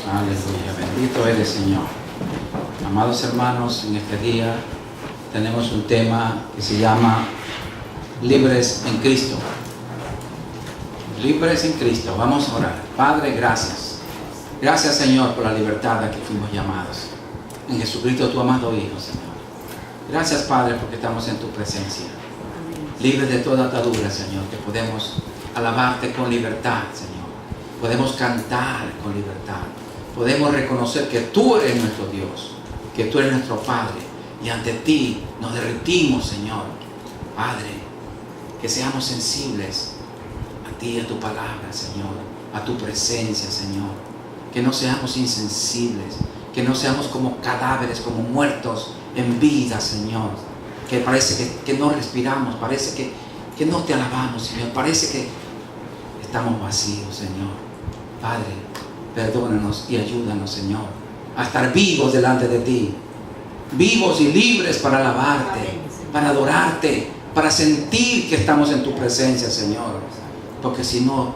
Aleluya, bendito eres, Señor. Amados hermanos, en este día tenemos un tema que se llama Libres en Cristo. Libres en Cristo. Vamos a orar. Padre, gracias. Gracias, Señor, por la libertad a que fuimos llamados. En Jesucristo, tu amado Hijo, Señor. Gracias, Padre, porque estamos en tu presencia. Libres de toda atadura, Señor, que podemos alabarte con libertad, Señor. Podemos cantar con libertad. Podemos reconocer que tú eres nuestro Dios, que tú eres nuestro Padre, y ante ti nos derretimos, Señor. Padre, que seamos sensibles a ti, a tu palabra, Señor, a tu presencia, Señor. Que no seamos insensibles, que no seamos como cadáveres, como muertos en vida, Señor. Que parece que no respiramos, parece que no te alabamos, Señor. Parece que estamos vacíos, Señor. Padre, perdónanos y ayúdanos, Señor, a estar vivos delante de ti. Vivos y libres para alabarte, para adorarte, para sentir que estamos en tu presencia, Señor. Porque si no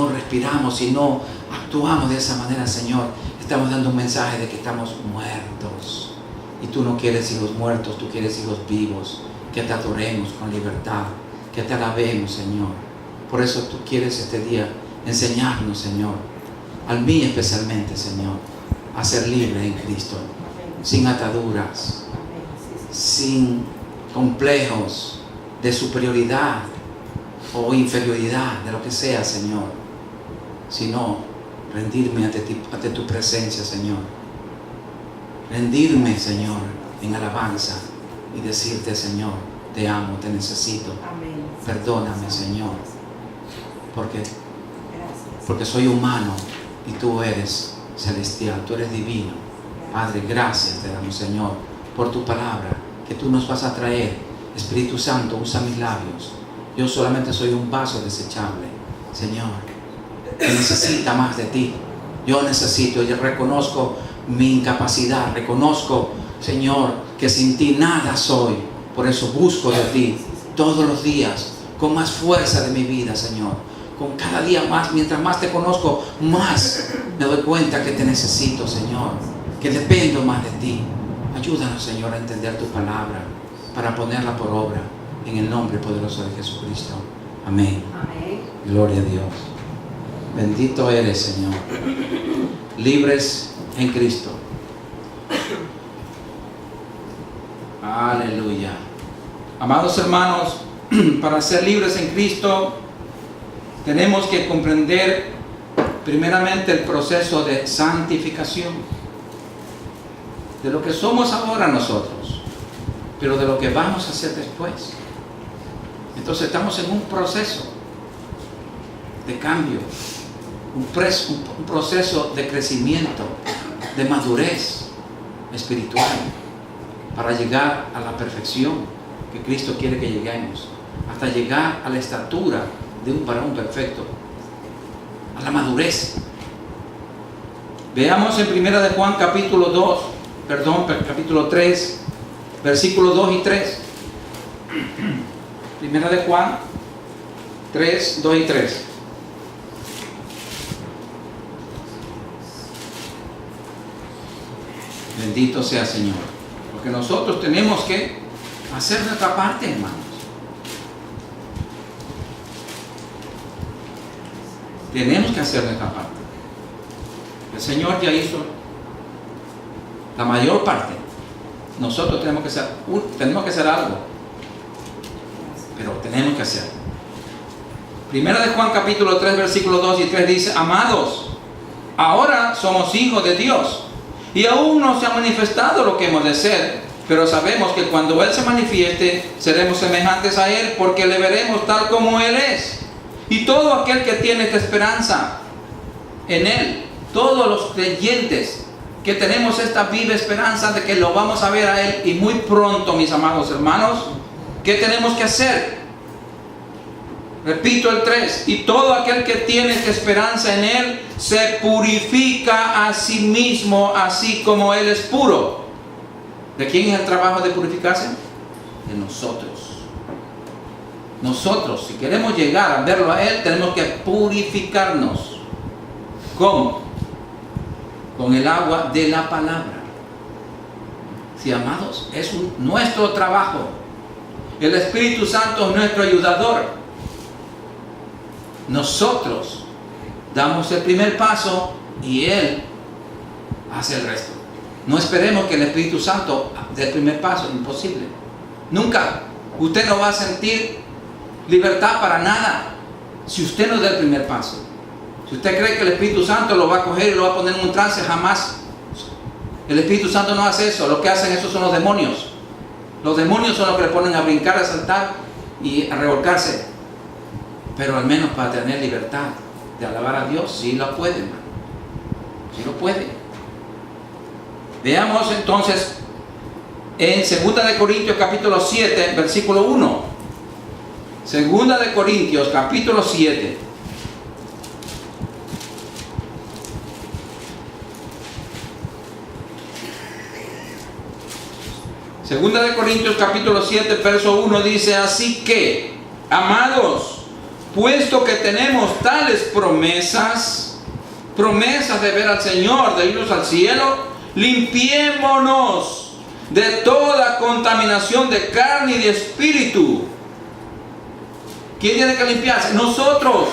respiramos, si no actuamos de esa manera, Señor, estamos dando un mensaje de que estamos muertos. Y tú no quieres hijos muertos, tú quieres hijos vivos, que te adoremos con libertad, que te alabemos, Señor. Por eso tú quieres este día enseñarnos, Señor, a mí especialmente, Señor, a ser libre en Cristo, sin ataduras, sin complejos de superioridad o inferioridad, de lo que sea, Señor, sino rendirme ante tu presencia, Señor. Rendirme, Señor, en alabanza y decirte, Señor, te amo, te necesito. Perdóname, Señor, porque soy humano y tú eres celestial, tú eres divino. Padre, gracias te damos, Señor, por tu palabra que tú nos vas a traer. Espíritu Santo, usa mis labios. Yo solamente soy un vaso desechable, Señor, que necesita más de ti. Yo reconozco mi incapacidad, reconozco, Señor, que sin ti nada soy. Por eso busco de ti todos los días, con más fuerza de mi vida, Señor. Con cada día más, mientras más te conozco, más me doy cuenta que te necesito, Señor, que dependo más de ti. Ayúdanos, Señor, a entender tu palabra para ponerla por obra, en el nombre poderoso de Jesucristo. Amén. Amén. Gloria a Dios. Bendito eres, Señor. Libres en Cristo. Aleluya. Amados hermanos, para ser libres en Cristo, tenemos que comprender primeramente el proceso de santificación, de lo que somos ahora nosotros, pero de lo que vamos a hacer después. Entonces estamos en un proceso de cambio, un proceso de crecimiento, de madurez espiritual, para llegar a la perfección que Cristo quiere que lleguemos, hasta llegar a la estatura de un varón perfecto, a la madurez. Veamos en 1 de Juan capítulo 3, versículos 2 y 3. 1 de Juan 3, 2 y 3. Bendito sea, Señor, porque nosotros tenemos que hacer nuestra parte, hermanos. Tenemos que hacer nuestra parte. El Señor ya hizo la mayor parte. Nosotros tenemos que hacer algo, pero tenemos que hacerlo. 1 de Juan capítulo 3 versículos 2 y 3 dice: amados, ahora somos hijos de Dios, y aún no se ha manifestado lo que hemos de ser, pero sabemos que cuando Él se manifieste, seremos semejantes a Él, porque le veremos tal como Él es. Y todo aquel que tiene esta esperanza en Él, todos los creyentes que tenemos esta viva esperanza de que lo vamos a ver a Él, y muy pronto, mis amados hermanos, ¿qué tenemos que hacer? Repito el 3: y todo aquel que tiene esta esperanza en Él se purifica a sí mismo, así como Él es puro. ¿De quién es el trabajo de purificarse? De nosotros. Nosotros, si queremos llegar a verlo a Él, tenemos que purificarnos. ¿Cómo? con el agua de la palabra. Sí, amados, es nuestro trabajo. El Espíritu Santo es nuestro ayudador. Nosotros damos el primer paso y Él hace el resto. No esperemos que el Espíritu Santo dé el primer paso, imposible. Nunca. Usted no va a sentir libertad para nada si usted no da el primer paso. Si usted cree que el Espíritu Santo lo va a coger y lo va a poner en un trance, jamás. El Espíritu Santo no hace eso. Lo que hacen eso son los demonios. Los demonios son los que le ponen a brincar, a saltar y a revolcarse. Pero al menos para tener libertad de alabar a Dios, sí lo puede, hermano. Sí lo puede. Veamos entonces en 2 de Corintios capítulo 7, versículo 1. 2 de Corintios capítulo 7. Segunda de Corintios capítulo 7, verso 1 dice: así que, amados, puesto que tenemos tales promesas de ver al Señor, de irnos al cielo, limpiémonos de toda contaminación de carne y de espíritu. ¿Quién tiene que limpiarse? Nosotros.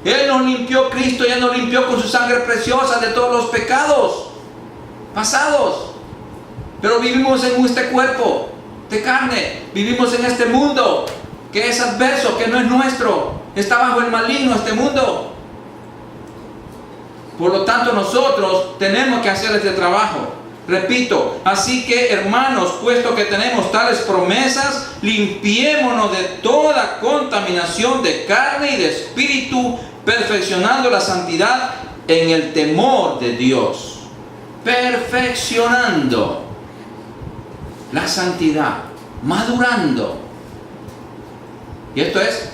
Él nos limpió, Cristo ya nos limpió con su sangre preciosa de todos los pecados pasados. Pero vivimos en este cuerpo de carne, vivimos en este mundo que es adverso, que no es nuestro, está bajo el maligno este mundo. Por lo tanto, nosotros tenemos que hacer este trabajo. Repito, así que hermanos, puesto que tenemos tales promesas, limpiémonos de toda contaminación de carne y de espíritu, perfeccionando la santidad en el temor de Dios. Perfeccionando la santidad, madurando. Y esto es,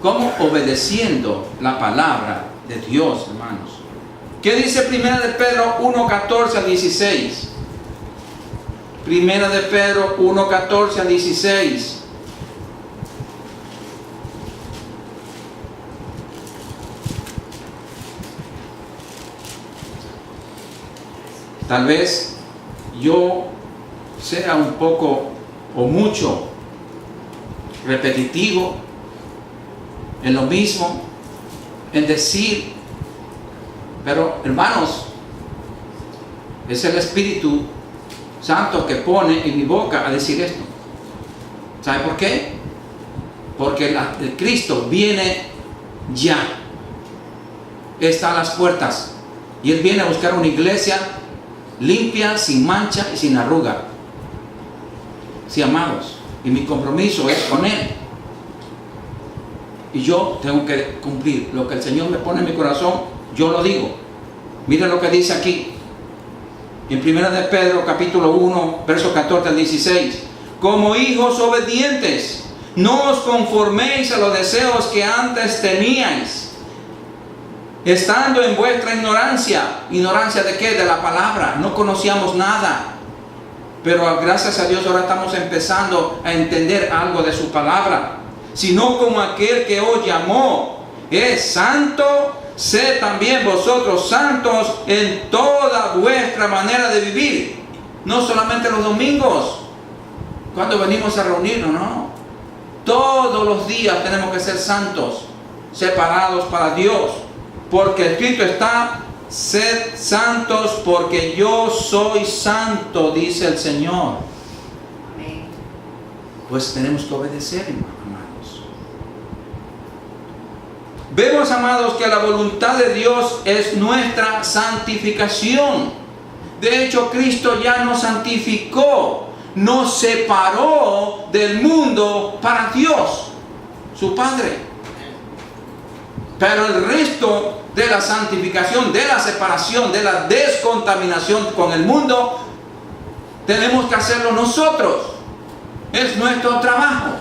como obedeciendo la palabra de Dios, hermanos. ¿Qué dice 1 de Pedro 1, 14 al 16? 1 de Pedro 1, 14 al 16. Tal vez yo sea un poco o mucho repetitivo en lo mismo, en decir, pero hermanos, es el Espíritu Santo que pone en mi boca a decir esto. ¿Sabe por qué? Porque el Cristo viene ya, está a las puertas y Él viene a buscar una iglesia limpia, sin mancha y sin arruga. Sí, amados, y mi compromiso es con Él. Y yo tengo que cumplir lo que el Señor me pone en mi corazón, yo lo digo. Miren lo que dice aquí, en 1 de Pedro capítulo 1, verso 14 al 16. Como hijos obedientes, no os conforméis a los deseos que antes teníais, estando en vuestra ignorancia. ¿Ignorancia de qué? De la palabra. No conocíamos nada. Pero gracias a Dios ahora estamos empezando a entender algo de su palabra. Sino como aquel que os llamó es santo, sed también vosotros santos en toda vuestra manera de vivir. No solamente los domingos, cuando venimos a reunirnos, no. Todos los días tenemos que ser santos, separados para Dios. Porque escrito está: sed santos porque yo soy santo, dice el Señor. Amén. Pues tenemos que obedecer, amados. Vemos, amados, que la voluntad de Dios es nuestra santificación. De hecho, Cristo ya nos santificó, nos separó del mundo para Dios, su Padre. Pero el resto de la santificación, de la separación, de la descontaminación con el mundo, tenemos que hacerlo nosotros. Es nuestro trabajo.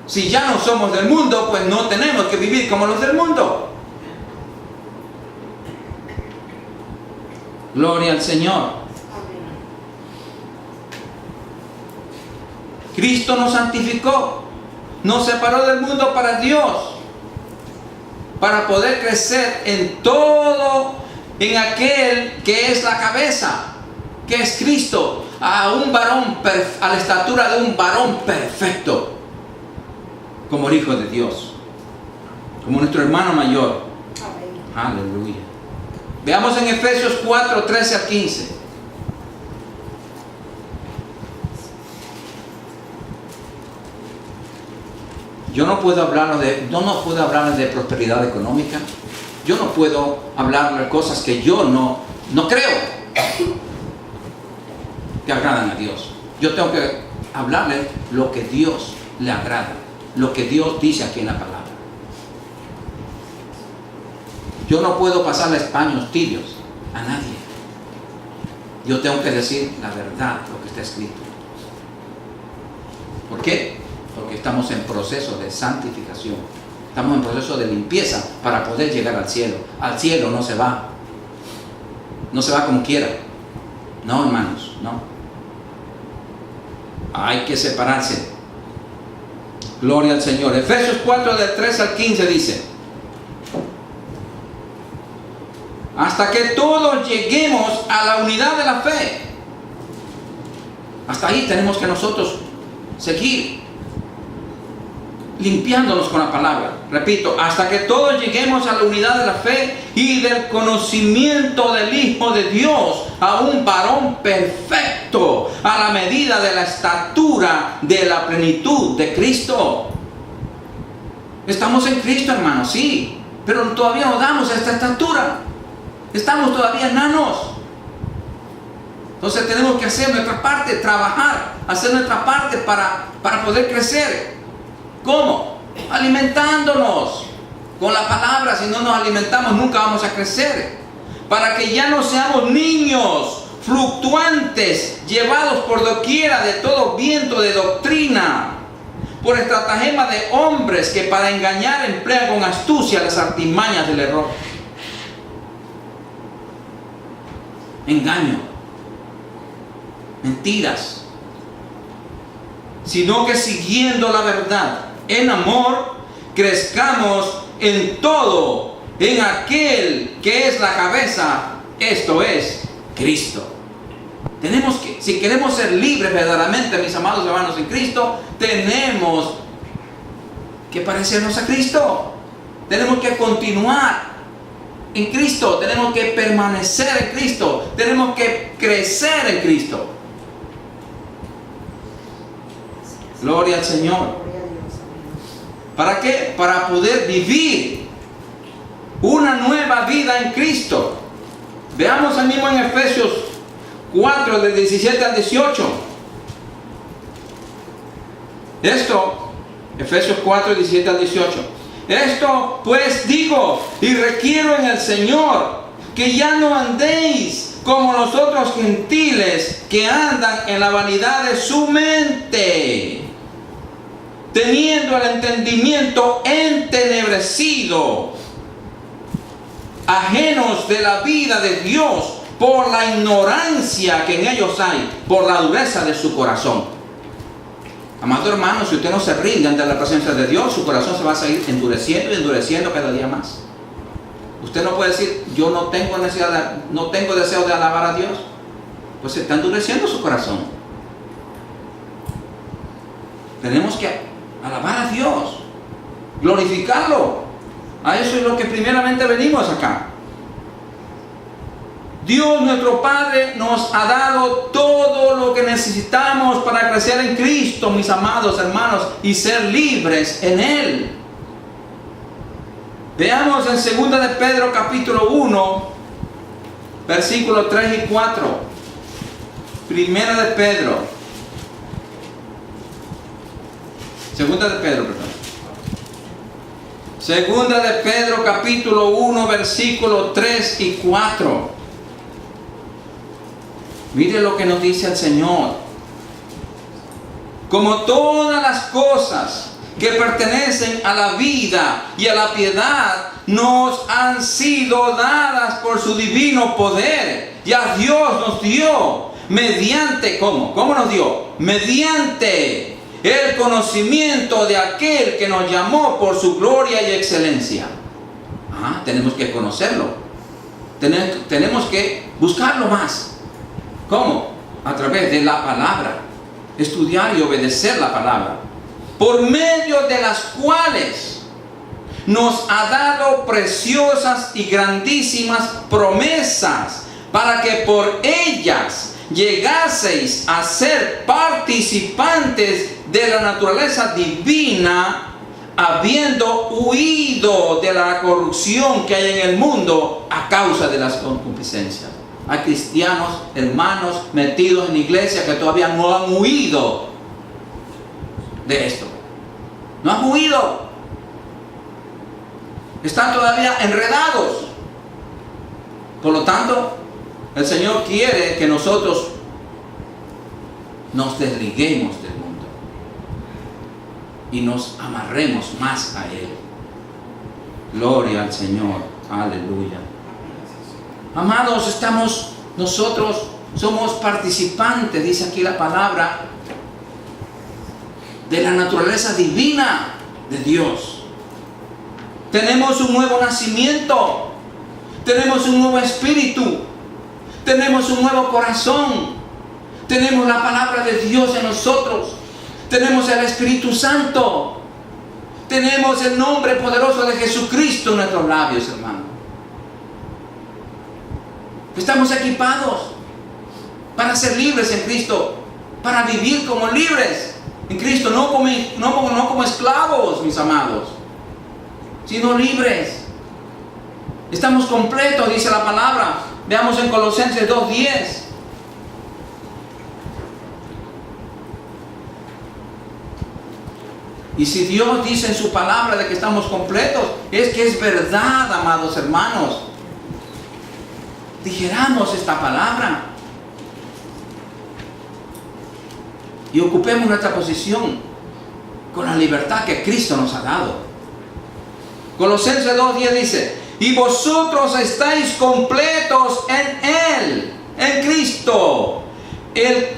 Si ya no somos del mundo, pues no tenemos que vivir como los del mundo. Gloria al Señor. Cristo nos santificó, nos separó del mundo para Dios. para poder crecer en todo, en aquel que es la cabeza, que es Cristo, a la estatura de un varón perfecto, como el Hijo de Dios, como nuestro hermano mayor. Aleluya. Veamos en Efesios 4, 13 al 15. Yo no puedo hablarles de prosperidad económica. Yo no puedo hablarles de cosas que yo no creo que agradan a Dios. Yo tengo que hablarle lo que Dios le agrada, lo que Dios dice aquí en la palabra. Yo no puedo pasarles paños tibios a nadie. Yo tengo que decir la verdad, lo que está escrito. ¿Por qué? Porque estamos en proceso de santificación. Estamos en proceso de limpieza para poder llegar al cielo. Al cielo no se va. No se va como quiera. No, hermanos, no. Hay que separarse. Gloria al Señor. Efesios 4, del 13 al 15 dice: hasta que todos lleguemos a la unidad de la fe. Hasta ahí tenemos que nosotros seguir limpiándonos con la palabra. Repito, hasta que todos lleguemos a la unidad de la fe y del conocimiento del Hijo de Dios, a un varón perfecto, a la medida de la estatura de la plenitud de Cristo. Estamos en Cristo, hermanos, sí, pero todavía no damos esta estatura. Estamos todavía enanos. Entonces tenemos que hacer nuestra parte, trabajar, hacer nuestra parte para poder crecer. ¿Cómo? Alimentándonos con la palabra. Si no nos alimentamos, nunca vamos a crecer. Para que ya no seamos niños fluctuantes, llevados por doquiera de todo viento de doctrina, por estratagema de hombres que para engañar emplean con astucia las artimañas del error. Engaño, mentiras, sino que siguiendo la verdad en amor, crezcamos en todo, en aquel que es la cabeza, esto es Cristo. Tenemos que, si queremos ser libres verdaderamente, mis amados hermanos en Cristo, tenemos que parecernos a Cristo. Tenemos que continuar en Cristo, tenemos que permanecer en Cristo, tenemos que crecer en Cristo. Gloria al Señor. ¿Para qué? Para poder vivir una nueva vida en Cristo. Veamos ahí mismo en Efesios 4, del 17 al 18. Esto, Efesios 4, 17 al 18. Esto pues digo y requiero en el Señor, que ya no andéis como los otros gentiles que andan en la vanidad de su mente, teniendo el entendimiento entenebrecido, ajenos de la vida de Dios por la ignorancia que en ellos hay, por la dureza de su corazón. Amado hermano, si usted no se rinde ante la presencia de Dios, su corazón se va a seguir endureciendo y endureciendo cada día más. Usted no puede decir, yo no tengo necesidad, no tengo deseo de alabar a Dios. Pues se está endureciendo su corazón. Tenemos que alabar a Dios, glorificarlo. A eso es lo que primeramente venimos acá. Dios nuestro Padre nos ha dado todo lo que necesitamos para crecer en Cristo, mis amados hermanos, y ser libres en Él. Veamos en 2 de Pedro capítulo 1, versículos 3 y 4. Primera de Pedro. Segunda de Pedro, perdón. Segunda de Pedro capítulo 1, versículos 3 y 4. Mire lo que nos dice el Señor. Como todas las cosas que pertenecen a la vida y a la piedad nos han sido dadas por su divino poder. Ya Dios nos dio mediante, ¿cómo? ¿Cómo nos dio? Mediante el conocimiento de aquel que nos llamó por su gloria y excelencia. Tenemos que conocerlo. Tenemos que buscarlo más. ¿Cómo? A través de la palabra. Estudiar y obedecer la palabra. Por medio de las cuales nos ha dado preciosas y grandísimas promesas, para que por ellas llegaseis a ser participantes de la naturaleza divina, habiendo huido de la corrupción que hay en el mundo a causa de las concupiscencias. Hay cristianos, hermanos, metidos en iglesia que todavía no han huido de esto. No han huido. Están todavía enredados. Por lo tanto, el Señor quiere que nosotros nos desliguemos del mundo y nos amarremos más a Él. Gloria al Señor. Aleluya. Amados, nosotros somos participantes, dice aquí la palabra, de la naturaleza divina de Dios. Tenemos un nuevo nacimiento, tenemos un nuevo espíritu, tenemos un nuevo corazón, tenemos la palabra de Dios en nosotros, tenemos el Espíritu Santo, tenemos el nombre poderoso de Jesucristo en nuestros labios, hermano. Estamos equipados para ser libres en Cristo, para vivir como libres en Cristo, no como esclavos, mis amados, sino libres. Estamos completos, dice la palabra. Veamos en Colosenses 2:10. Y si Dios dice en su palabra de que estamos completos, es que es verdad, amados hermanos. Dijéramos esta palabra y ocupemos nuestra posición con la libertad que Cristo nos ha dado. Colosenses 2:10 dice: y vosotros estáis completos en Él, en Cristo, en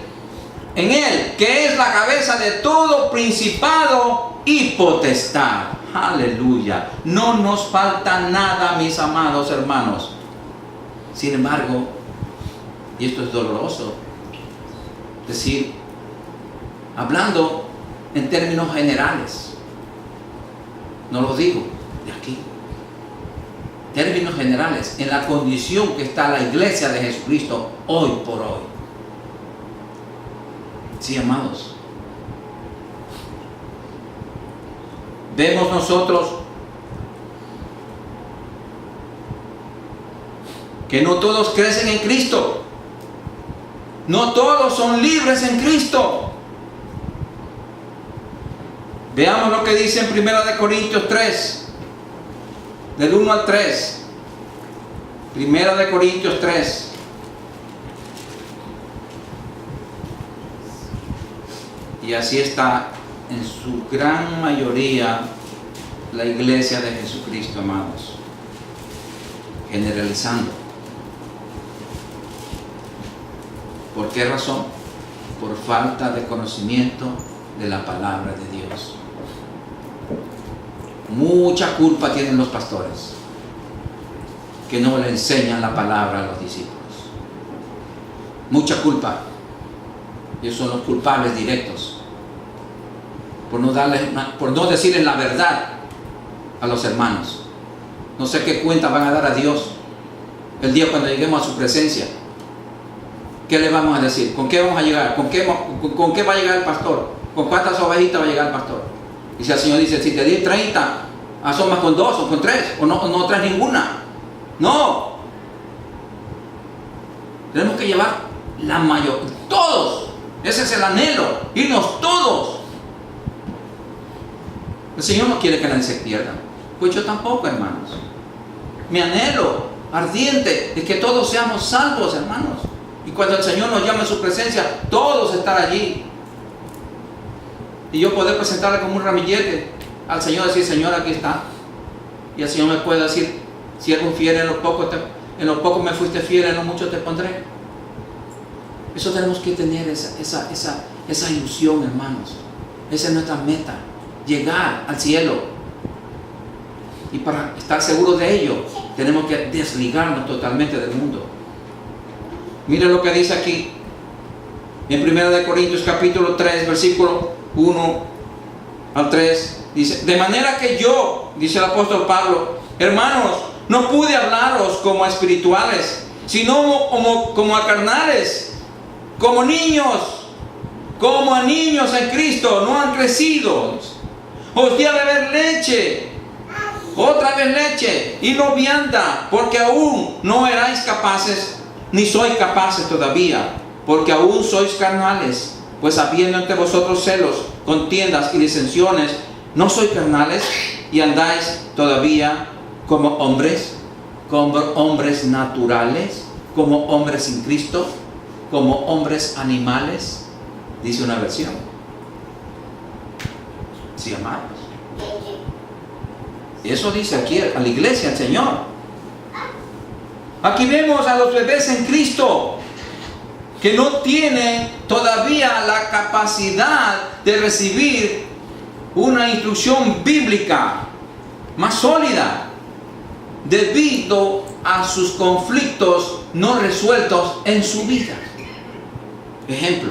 Él, que es la cabeza de todo principado y potestad. Aleluya. No nos falta nada, mis amados hermanos. Sin embargo, y esto es doloroso decir, hablando en términos generales, no lo digo de aquí, términos generales, en la condición que está la iglesia de Jesucristo hoy por hoy. Sí, amados. Vemos nosotros que no todos crecen en Cristo. No todos son libres en Cristo. Veamos lo que dice en 1 Corintios 3, del 1 al 3. 1 Corintios 3. Y así está en su gran mayoría la iglesia de Jesucristo, amados. Generalizando. ¿Por qué razón? Por falta de conocimiento de la palabra de Dios. Mucha culpa tienen los pastores que no le enseñan la palabra a los discípulos. Mucha culpa. Ellos son los culpables directos por no decirles la verdad a los hermanos. No sé qué cuenta van a dar a Dios el día cuando lleguemos a su presencia. ¿Qué le vamos a decir? ¿Con qué vamos a llegar? ¿Con qué va a llegar el pastor? ¿Con cuántas ovejitas va a llegar el pastor? Y si el Señor dice, si te di 30, asomas con 2 o con 3, o no traes ninguna. No. Tenemos que llevar la mayoría, todos. Ese es el anhelo, irnos todos. El Señor no quiere que nadie se pierda. Pues yo tampoco, hermanos. Mi anhelo ardiente es que todos seamos salvos, hermanos. Y cuando el Señor nos llame a su presencia, todos estar allí. Y yo poder presentarle como un ramillete al Señor, decir, Señor, aquí está. Y el Señor me puede decir, siervo fiel, en lo poco me fuiste fiel, en lo mucho te pondré. Eso tenemos que tener esa ilusión, hermanos. Esa es nuestra meta, llegar al cielo. Y para estar seguros de ello, tenemos que desligarnos totalmente del mundo. Mire lo que dice aquí, en 1 Corintios capítulo 3, versículo 1 al 3. Dice, de manera que yo, dice el apóstol Pablo, hermanos, no pude hablaros como a espirituales, sino como a carnales, como niños, como a niños en Cristo, no han crecido. Os di a beber leche, otra vez leche, y no vianda, porque aún no erais capaces, ni sois capaces todavía, porque aún sois carnales. Pues habiendo entre vosotros celos, contiendas y disensiones, ¿no sois carnales y andáis todavía como hombres naturales, como hombres sin Cristo, como hombres animales? Dice una versión. Sí, amados. Eso dice aquí a la iglesia, el Señor. Aquí vemos a los bebés en Cristo que no tienen todavía la capacidad de recibir una instrucción bíblica más sólida debido a sus conflictos no resueltos en su vida. Ejemplo,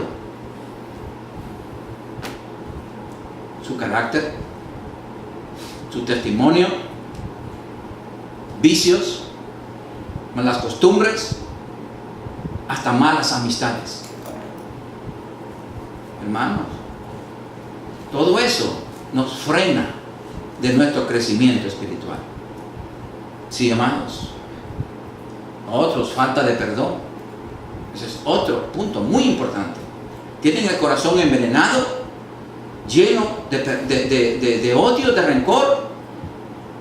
su carácter, su testimonio, vicios, malas costumbres, hasta malas amistades. Hermanos, todo eso nos frena de nuestro crecimiento espiritual. Sí, hermanos. Otros, falta de perdón. Ese es otro punto muy importante. Tienen el corazón envenenado, lleno de odio, de rencor,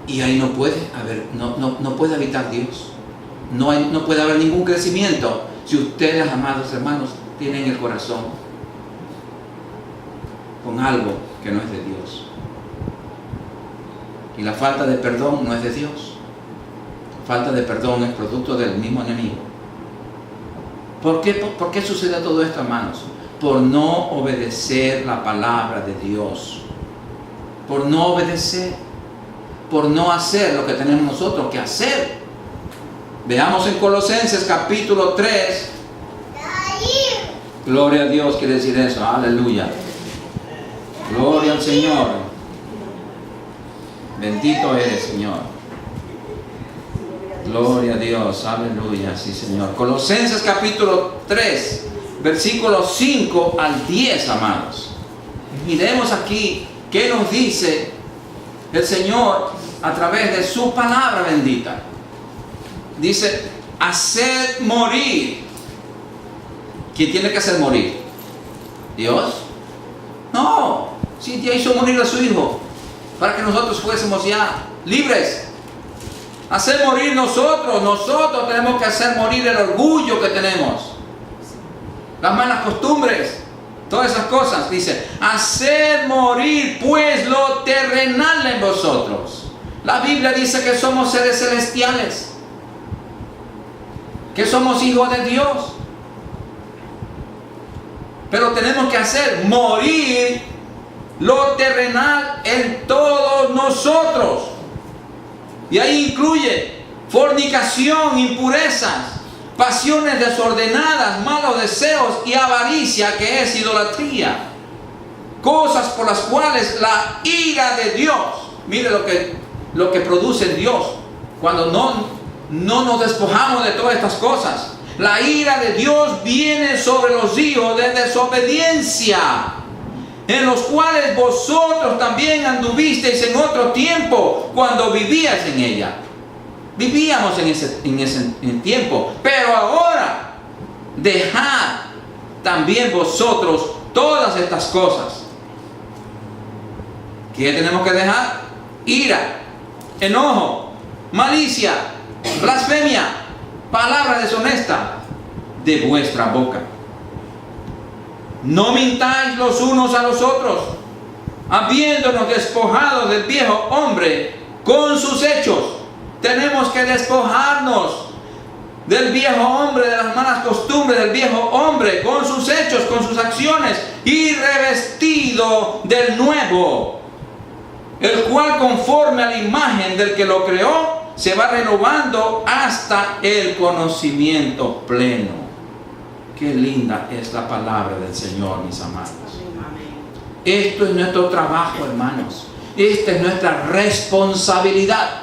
y ahí no puede haber, no puede habitar Dios. No puede haber ningún crecimiento si ustedes, amados hermanos, tienen el corazón con algo que no es de Dios. Y la falta de perdón no es de Dios. Falta de perdón es producto del mismo enemigo. ¿Por qué sucede todo esto, hermanos? Por no obedecer la palabra de Dios. Por no obedecer. Por no hacer lo que tenemos nosotros que hacer. Veamos en Colosenses capítulo 3. Gloria a Dios, quiere decir eso. Aleluya. Gloria al Señor. Bendito eres, Señor. Gloria a Dios. Aleluya. Sí, Señor. Colosenses capítulo 3, versículos 5 al 10, amados. Miremos aquí qué nos dice el Señor a través de su palabra bendita. Dice, haced morir. ¿Quién tiene que hacer morir? ¿Dios? No. Si ya hizo morir a su Hijo para que nosotros fuésemos ya libres. Hacer morir nosotros tenemos que hacer morir el orgullo que tenemos, las malas costumbres, todas esas cosas. Dice, haced morir pues lo terrenal en vosotros. La Biblia dice que somos seres celestiales, que somos hijos de Dios, pero tenemos que hacer morir lo terrenal en todos nosotros. Y ahí incluye fornicación, impurezas, pasiones desordenadas, malos deseos y avaricia, que es idolatría. Cosas por las cuales la ira de Dios, mire lo que produce Dios cuando no nos despojamos de todas estas cosas. La ira de Dios viene sobre los hijos de desobediencia, en los cuales vosotros también anduvisteis en otro tiempo cuando vivíais en ella. Vivíamos en ese tiempo, pero ahora dejad también vosotros todas estas cosas. ¿Qué tenemos que dejar? Ira, enojo, malicia, blasfemia, palabra deshonesta de vuestra boca. No mintáis los unos a los otros, habiéndonos despojado del viejo hombre con sus hechos. Tenemos que despojarnos del viejo hombre, de las malas costumbres del viejo hombre, con sus hechos, con sus acciones, y revestido del nuevo, el cual conforme a la imagen del que lo creó, se va renovando hasta el conocimiento pleno. Qué linda es la palabra del Señor, mis amados. Esto es nuestro trabajo, hermanos. Esta es nuestra responsabilidad.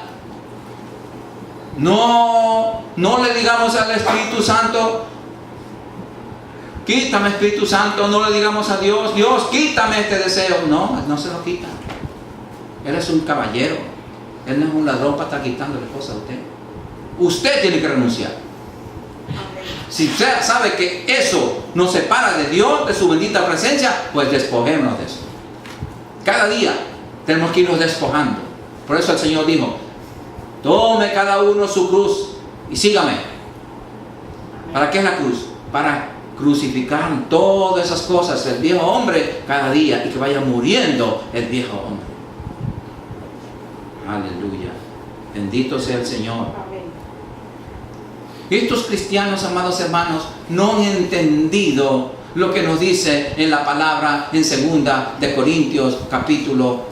No le digamos al Espíritu Santo, quítame, Espíritu Santo. No le digamos a Dios, Dios, quítame este deseo. No se lo quita. Él es un caballero. Él no es un ladrón para estar quitándole cosas a usted. Usted tiene que renunciar. Si usted sabe que eso nos separa de Dios, de su bendita presencia, pues despojémonos de eso. Cada día tenemos que irnos despojando. Por eso el Señor dijo, tome cada uno su cruz y sígame. ¿Para qué es la cruz? Para crucificar todas esas cosas del viejo hombre cada día y que vaya muriendo el viejo hombre. Aleluya. Bendito sea el Señor. Estos cristianos, amados hermanos, no han entendido lo que nos dice en la palabra en 2 de Corintios capítulo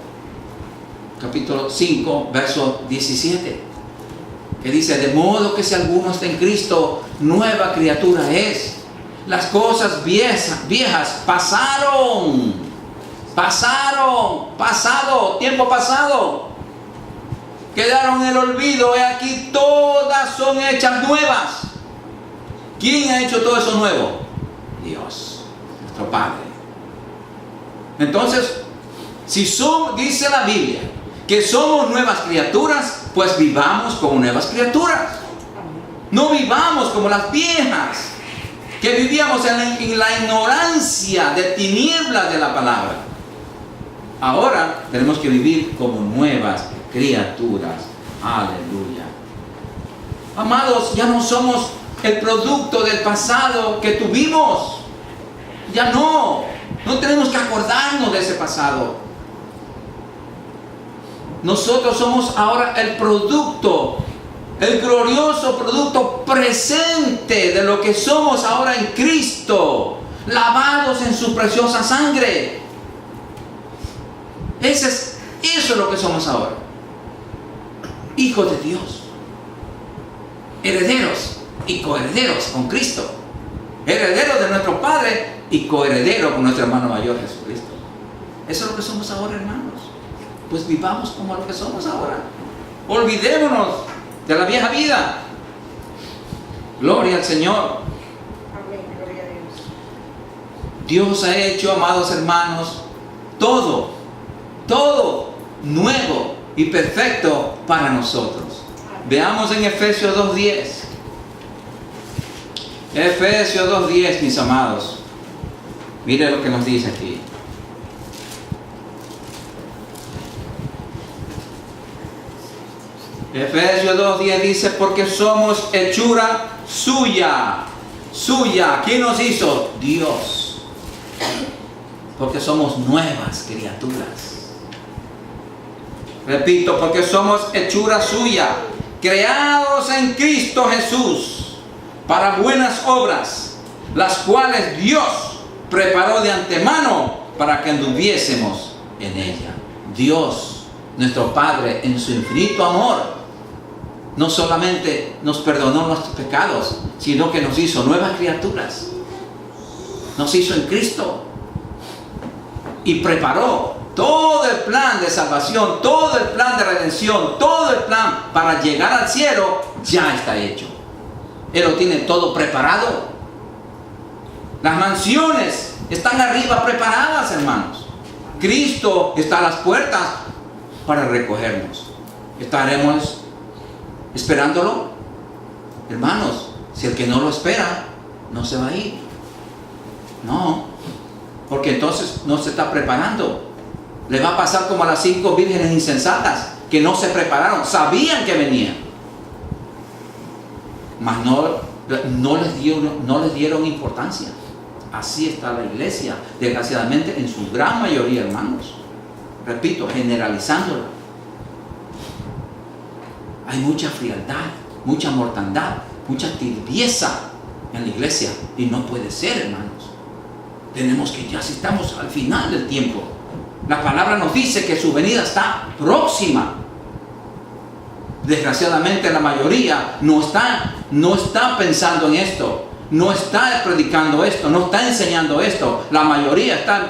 5, verso 17. Que dice, de modo que si alguno está en Cristo, nueva criatura es. Las cosas viejas pasaron. Tiempo pasado. Quedaron en el olvido. He aquí, todas son hechas nuevas. ¿Quién ha hecho todo eso nuevo? Dios, nuestro Padre. Entonces, dice la Biblia que somos nuevas criaturas, pues vivamos como nuevas criaturas. No vivamos como las viejas, que vivíamos en la ignorancia de tinieblas de la palabra. Ahora tenemos que vivir como nuevas criaturas. Aleluya. Amados, ya no somos el producto del pasado que tuvimos. Ya no tenemos que acordarnos de ese pasado. Nosotros somos ahora el producto, el glorioso producto presente de lo que somos ahora en Cristo, lavados en su preciosa sangre. Eso es lo que somos ahora. Hijos de Dios, herederos y coherederos con Cristo, herederos de nuestro Padre y coherederos con nuestro hermano mayor Jesucristo. Eso es lo que somos ahora, hermanos. Pues vivamos como lo que somos ahora. Olvidémonos de la vieja vida. Gloria al Señor. Amén, gloria a Dios. Dios ha hecho, amados hermanos, todo nuevo y perfecto para nosotros. Veamos en Efesios 2:10. Efesios 2:10, mis amados. Mire lo que nos dice aquí. Efesios 2:10 dice, porque somos hechura suya. ¿Quién nos hizo? Dios. Porque somos nuevas criaturas. Repito, porque somos hechura suya, creados en Cristo Jesús, para buenas obras, las cuales Dios preparó de antemano para que anduviésemos en ella. Dios, nuestro Padre, en su infinito amor, no solamente nos perdonó nuestros pecados, sino que nos hizo nuevas criaturas. Nos hizo en Cristo y preparó todo el plan de salvación, todo el plan de redención, todo el plan para llegar al cielo. Ya está hecho. Él lo tiene todo preparado. Las mansiones están arriba preparadas, hermanos. Cristo está a las puertas para recogernos. ¿Estaremos esperándolo? Hermanos, si el que no lo espera, no se va a ir. No, porque entonces no se está preparando. Le va a pasar como a las 5 vírgenes insensatas, que no se prepararon, sabían que venían, mas no les dieron importancia. Así está la iglesia, desgraciadamente, en su gran mayoría, hermanos. Repito, generalizándolo. Hay mucha frialdad, mucha mortandad, mucha tibieza en la iglesia, y no puede ser, hermanos. Tenemos que, ya si estamos al final del tiempo, La palabra nos dice que su venida está próxima. Desgraciadamente la mayoría no está pensando en esto, no está predicando esto, no está enseñando esto. La mayoría está